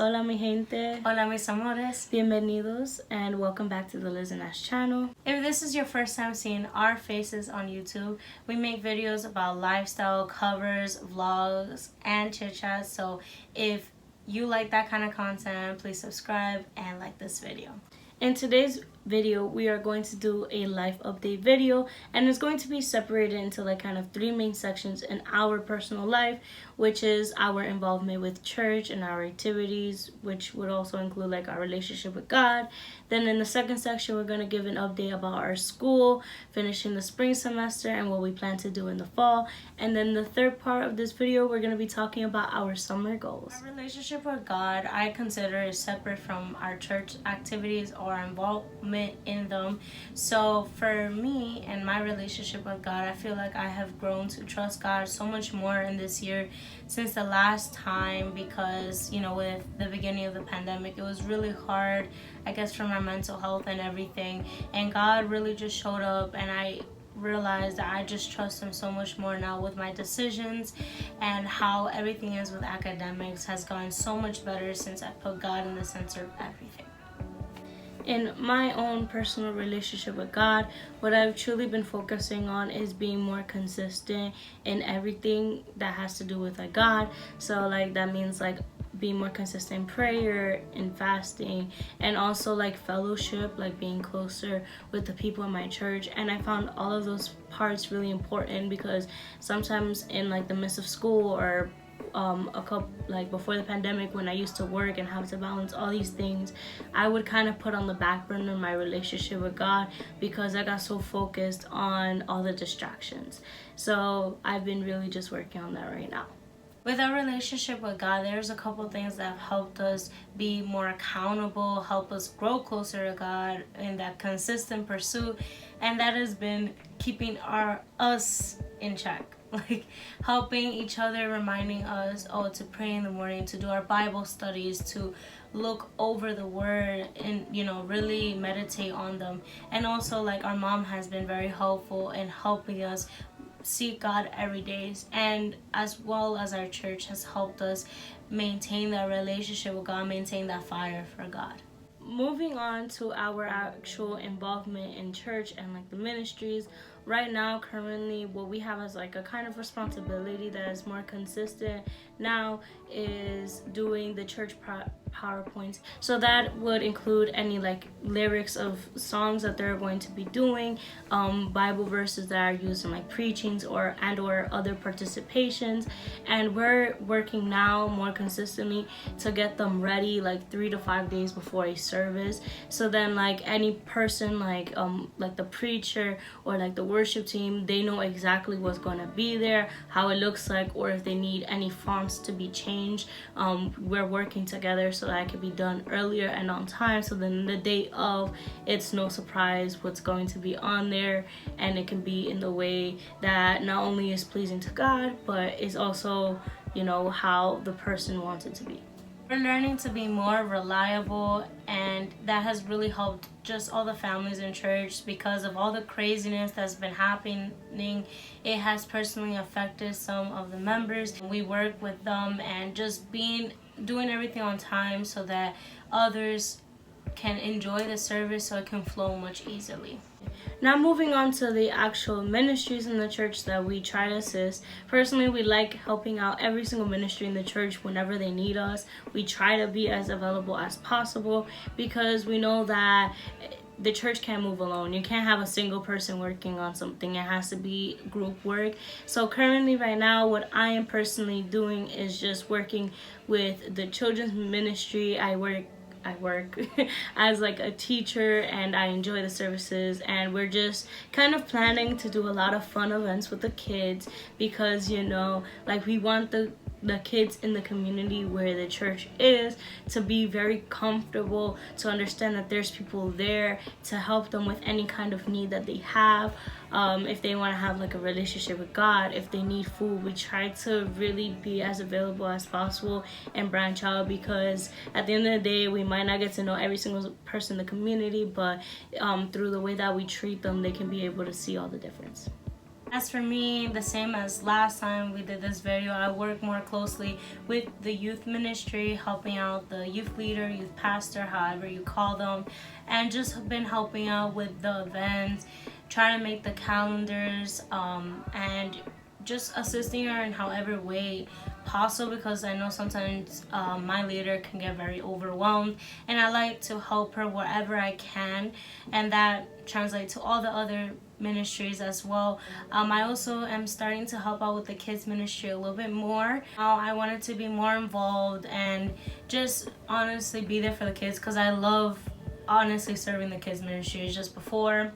Hola mi gente. Hola mis amores. Bienvenidos and welcome back to the Liz and Ash channel. If this is your first time seeing our faces on YouTube, we make videos about lifestyle, covers, vlogs, and chit chat. So if you like that kind of content, please subscribe and like this video. In today's video, we are going to do a life update video, and it's going to be separated into like kind of three main sections in our personal life, which is our involvement with church and our activities, which would also include like our relationship with God. Then in the second section, we're going to give an update about our school, finishing the spring semester, and what we plan to do in the fall. And then the third part of this video, we're going to be talking about our summer goals. Our relationship with God, I consider, is separate from our church activities or our involvement in them. So for me and my relationship with God, I feel like I have grown to trust God so much more in this year since the last time, because with the beginning of the pandemic, it was really hard, I guess, for my mental health and everything, and God really just showed up, and I realized that I just trust him so much more now with my decisions, and how everything is with academics has gone so much better since I put God in the center of everything. In my own personal relationship with God, what I've truly been focusing on is being more consistent in everything that has to do with like God. So like that means like being more consistent in prayer and fasting, and also like fellowship, like being closer with the people in my church. And I found all of those parts really important, because sometimes in like the midst of school or a couple like before the pandemic, when I used to work and have to balance all these things, I would kind of put on the back burner my relationship with God, because I got so focused on all the distractions. So I've been really just working on that right now. With our relationship with God, there's a couple things that have helped us be more accountable, help us grow closer to God in that consistent pursuit, and that has been keeping us in check. Like helping each other, reminding us to pray in the morning, to do our Bible studies, to look over the word and really meditate on them. And also like our mom has been very helpful in helping us seek God every day, and as well as our church has helped us maintain that relationship with God, maintain that fire for God. Moving on to our actual involvement in church and like the ministries, right now currently what we have as like a kind of responsibility that is more consistent now is doing the church PowerPoints. So that would include any like lyrics of songs that they're going to be doing, Bible verses that are used in like preachings or other participations, and we're working now more consistently to get them ready like 3 to 5 days before a service. So then like any person like the preacher or like the worship team, they know exactly what's going to be there, how it looks like, or if they need any fonts to be changed. We're working together so that it can be done earlier and on time, so then the day of, it's no surprise what's going to be on there, and it can be in the way that not only is pleasing to God, but is also how the person wants it to be. We're learning to be more reliable, and that has really helped just all the families in church, because of all the craziness that's been happening. It has personally affected some of the members. We work with them and just doing everything on time so that others can enjoy the service, so it can flow much easily. Now moving on to the actual ministries in the church that we try to assist. Personally, we like helping out every single ministry in the church whenever they need us. We try to be as available as possible, because we know that the church can't move alone. You can't have a single person working on something. It has to be group work. So currently right now, what I am personally doing is just working with the children's ministry. I work as like a teacher, and I enjoy the services, and we're just kind of planning to do a lot of fun events with the kids, because like we want the kids in the community where the church is to be very comfortable, to understand that there's people there to help them with any kind of need that they have. If they want to have like a relationship with God, if they need food, we try to really be as available as possible and branch out, because at the end of the day, we might not get to know every single person in the community, but through the way that we treat them, they can be able to see all the difference. As for me, the same as last time we did this video, I work more closely with the youth ministry, helping out the youth leader, youth pastor, however you call them, and just been helping out with the events, trying to make the calendars, and just assisting her in however way possible, because I know sometimes my leader can get very overwhelmed, and I like to help her wherever I can, and that translates to all the other ministries as well. I also am starting to help out with the kids ministry a little bit more. I wanted to be more involved and just honestly be there for the kids, because I love honestly serving the kids ministry. It's just before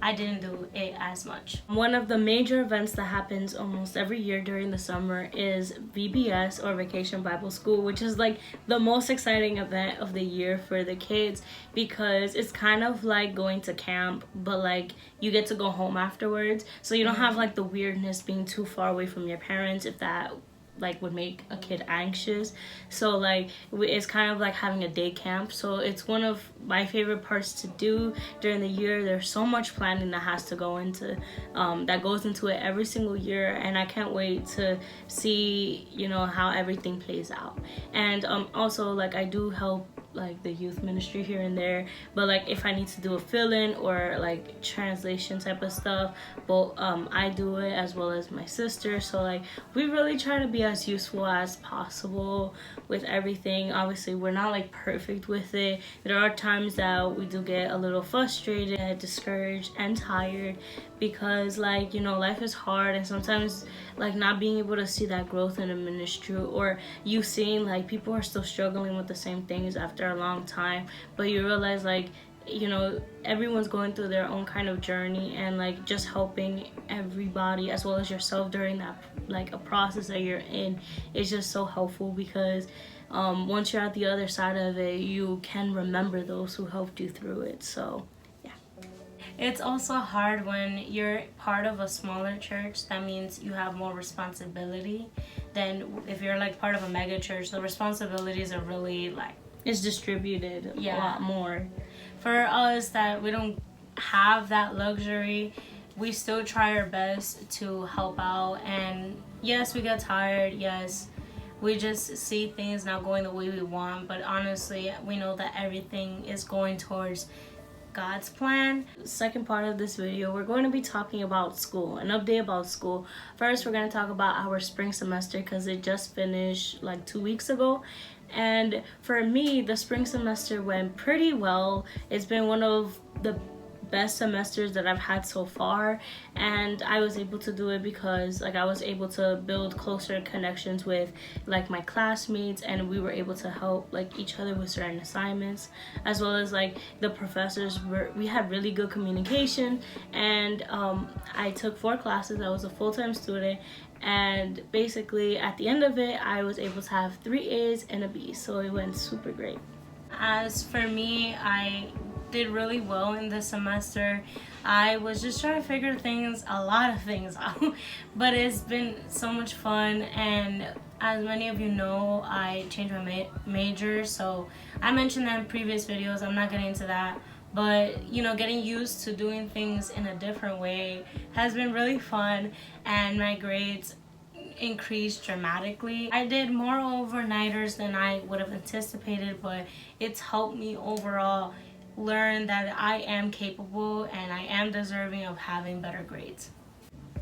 I didn't do it as much. One of the major events that happens almost every year during the summer is VBS, or Vacation Bible School, which is like the most exciting event of the year for the kids, because it's kind of like going to camp, but like you get to go home afterwards, so you don't have like the weirdness being too far away from your parents, if that like would make a kid anxious. So like it's kind of like having a day camp, so it's one of my favorite parts to do during the year. There's so much planning that has to go into that goes into it every single year, and I can't wait to see, you know, how everything plays out. And also like I do help like the youth ministry here and there, but like if I need to do a fill-in or like translation type of stuff, but I do it as well as my sister. So like we really try to be as useful as possible with everything. Obviously we're not like perfect with it. There are times that we do get a little frustrated, discouraged, and tired, because like, you know, life is hard, and sometimes like not being able to see that growth in a ministry, or you seeing like people are still struggling with the same things after a long time, but you realize like, you know, everyone's going through their own kind of journey, and like just helping everybody as well as yourself during that like a process that you're in is just so helpful, because once you're at the other side of it, you can remember those who helped you through it. So it's also hard when you're part of a smaller church. That means you have more responsibility than if you're like part of a mega church. The responsibilities are really like, it's distributed a lot more. For us that we don't have that luxury, we still try our best to help out. And yes, we get tired. Yes, we just see things not going the way we want. But honestly, we know that everything is going towards God's plan. Second part of this video, we're going to be talking about school, an update about school. First, we're going to talk about our spring semester, because it just finished like 2 weeks ago. And for me, the spring semester went pretty well. It's been one of the best semesters that I've had so far, and I was able to do it because like I was able to build closer connections with like my classmates, and we were able to help like each other with certain assignments, as well as like the professors we had really good communication. And I took 4 classes. I was a full-time student, and basically at the end of it I was able to have 3 A's and a B, so it went super great. As for me, I did really well in this semester. I was just trying to figure a lot of things out, but it's been so much fun. And as many of you know, I changed my major, so I mentioned that in previous videos. I'm not getting into that, but you know, getting used to doing things in a different way has been really fun, and my grades increased dramatically. I did more overnighters than I would have anticipated, but it's helped me overall learn that I am capable and I am deserving of having better grades.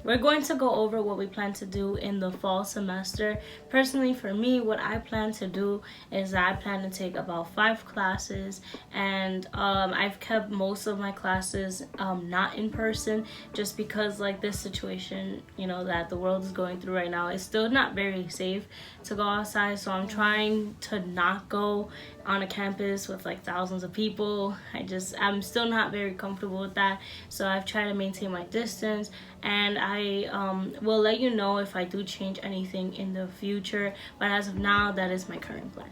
We're going to go over what we plan to do in the fall semester. Personally, for me, what I plan to do is that I plan to take about 5 classes, and I've kept most of my classes not in person, just because like this situation, you know, that the world is going through right now, is still not very safe to go outside. So I'm trying to not go on a campus with like thousands of people. I'm still not very comfortable with that, so I've tried to maintain my distance, and I will let you know if I do change anything in the future, but as of now, that is my current plan.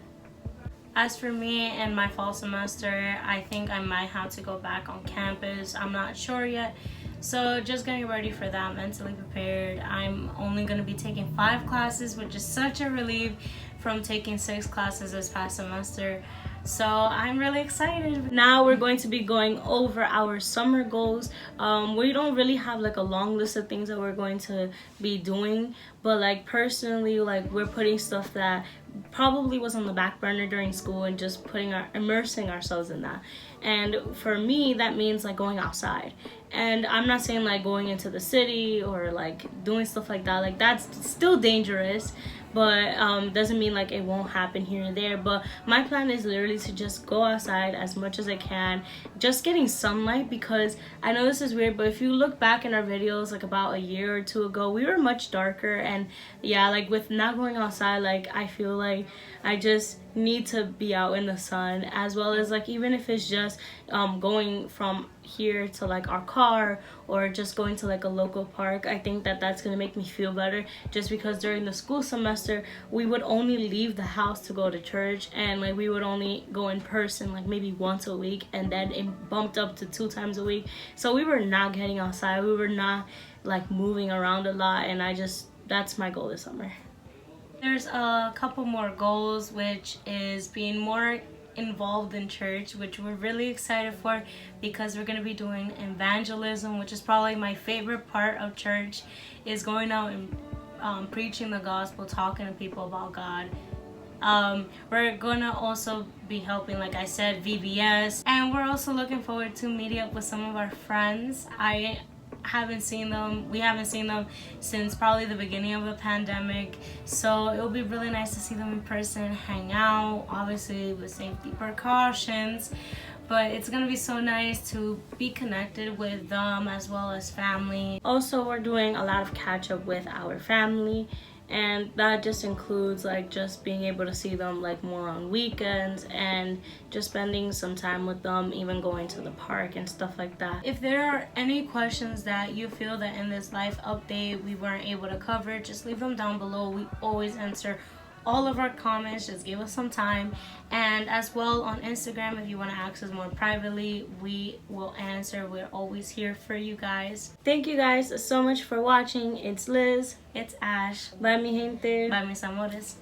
As for me and my fall semester, I think I might have to go back on campus. I'm not sure yet, so just getting ready for that, mentally prepared. I'm only going to be taking 5 classes, which is such a relief from taking 6 classes this past semester. So I'm really excited. Now we're going to be going over our summer goals. We don't really have like a long list of things that we're going to be doing, but like personally, like we're putting stuff that probably was on the back burner during school and just immersing ourselves in that. And for me, that means like going outside. And I'm not saying like going into the city or like doing stuff like that. Like that's still dangerous, but doesn't mean like it won't happen here and there. But my plan is literally to just go outside as much as I can, just getting sunlight, because I know this is weird, but if you look back in our videos like about a year or two ago, we were much darker. And yeah, like with not going outside, like I feel like I just need to be out in the sun, as well as like even if it's just going from here to like our car or just going to like a local park. I think that that's gonna make me feel better, just because during the school semester we would only leave the house to go to church, and like we would only go in person like maybe once a week, and then it bumped up to 2 times a week. So we were not getting outside, we were not like moving around a lot, and that's my goal this summer. There's a couple more goals, which is being more involved in church, which we're really excited for, because we're going to be doing evangelism, which is probably my favorite part of church, is going out and preaching the gospel, talking to people about God. We're going to also be helping, like I said, VBS, and we're also looking forward to meeting up with some of our friends. We haven't seen them since probably the beginning of the pandemic, so it will be really nice to see them in person, hang out, obviously with safety precautions, but it's gonna be so nice to be connected with them as well as family. Also, we're doing a lot of catch up with our family, and that just includes like just being able to see them like more on weekends and just spending some time with them, even going to the park and stuff like that. If there are any questions that you feel that in this life update we weren't able to cover, just leave them down below. We always answer all of our comments, just give us some time. And as well on Instagram, if you want to ask us more privately, we will answer. We're always here for you guys. Thank you guys so much for watching. It's Liz. It's Ash. Bye mi gente. Bye mis amores.